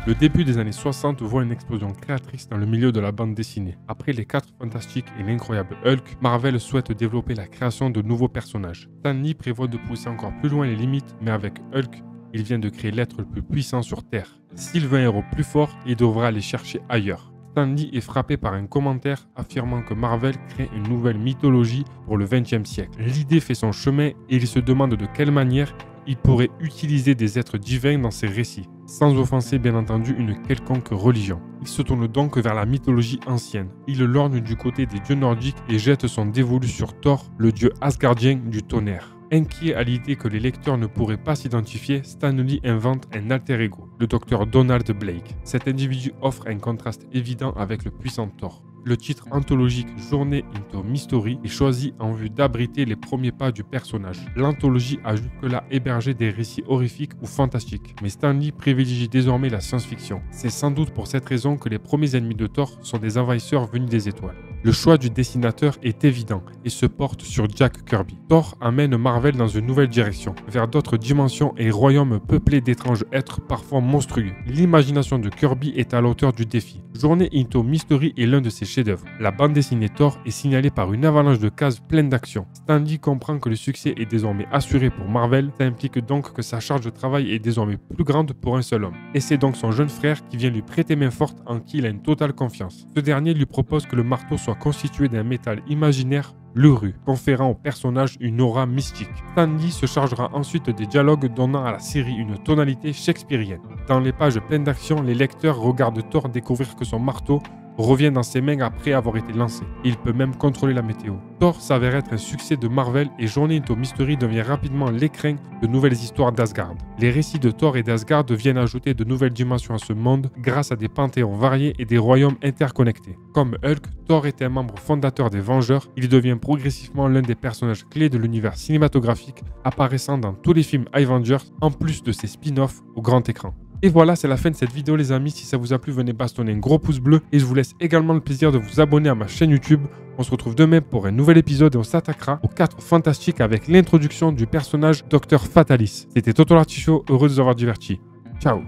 Le début des années 60 voit une explosion créatrice dans le milieu de la bande dessinée. Après les 4 Fantastiques et l'incroyable Hulk, Marvel souhaite développer la création de nouveaux personnages. Stan Lee prévoit de pousser encore plus loin les limites, mais avec Hulk, il vient de créer l'être le plus puissant sur Terre. S'il veut un héros plus fort, il devra aller chercher ailleurs. Stan Lee est frappé par un commentaire affirmant que Marvel crée une nouvelle mythologie pour le XXe siècle. L'idée fait son chemin et il se demande de quelle manière il pourrait utiliser des êtres divins dans ses récits, sans offenser bien entendu une quelconque religion. Il se tourne donc vers la mythologie ancienne. Il lorgne du côté des dieux nordiques et jette son dévolu sur Thor, le dieu asgardien du tonnerre. Inquiet à l'idée que les lecteurs ne pourraient pas s'identifier, Stan Lee invente un alter ego, le docteur Donald Blake. Cet individu offre un contraste évident avec le puissant Thor. Le titre anthologique Journée into Mystery est choisi en vue d'abriter les premiers pas du personnage. L'anthologie a jusque-là hébergé des récits horrifiques ou fantastiques, mais Stan Lee privilégie désormais la science-fiction. C'est sans doute pour cette raison que les premiers ennemis de Thor sont des envahisseurs venus des étoiles. Le choix du dessinateur est évident et se porte sur Jack Kirby. Thor amène Marvel dans une nouvelle direction, vers d'autres dimensions et royaumes peuplés d'étranges êtres parfois monstrueux. L'imagination de Kirby est à la hauteur du défi. Journée into Mystery est l'un de ses chefs-d'œuvre. La bande dessinée Thor est signalée par une avalanche de cases pleines d'action. Stan Lee comprend que le succès est désormais assuré pour Marvel, ça implique donc que sa charge de travail est désormais plus grande pour un seul homme. Et c'est donc son jeune frère qui vient lui prêter main forte en qui il a une totale confiance. Ce dernier lui propose que le marteau soit constitué d'un métal imaginaire, l'Uru, conférant au personnage une aura mystique. Stan Lee se chargera ensuite des dialogues donnant à la série une tonalité shakespearienne. Dans les pages pleines d'action, les lecteurs regardent Thor découvrir que son marteau revient dans ses mains après avoir été lancé. Il peut même contrôler la météo. Thor s'avère être un succès de Marvel et Journée into Mystery devient rapidement l'écrin de nouvelles histoires d'Asgard. Les récits de Thor et d'Asgard viennent ajouter de nouvelles dimensions à ce monde grâce à des panthéons variés et des royaumes interconnectés. Comme Hulk, Thor est un membre fondateur des Vengeurs, il devient progressivement l'un des personnages clés de l'univers cinématographique, apparaissant dans tous les films Avengers, en plus de ses spin-offs au grand écran. Et voilà, c'est la fin de cette vidéo les amis. Si ça vous a plu, venez bastonner un gros pouce bleu et je vous laisse également le plaisir de vous abonner à ma chaîne YouTube. On se retrouve demain pour un nouvel épisode et on s'attaquera aux 4 Fantastiques avec l'introduction du personnage Dr Fatalis. C'était Toto l'Artichaut, heureux de vous avoir diverti. Ciao.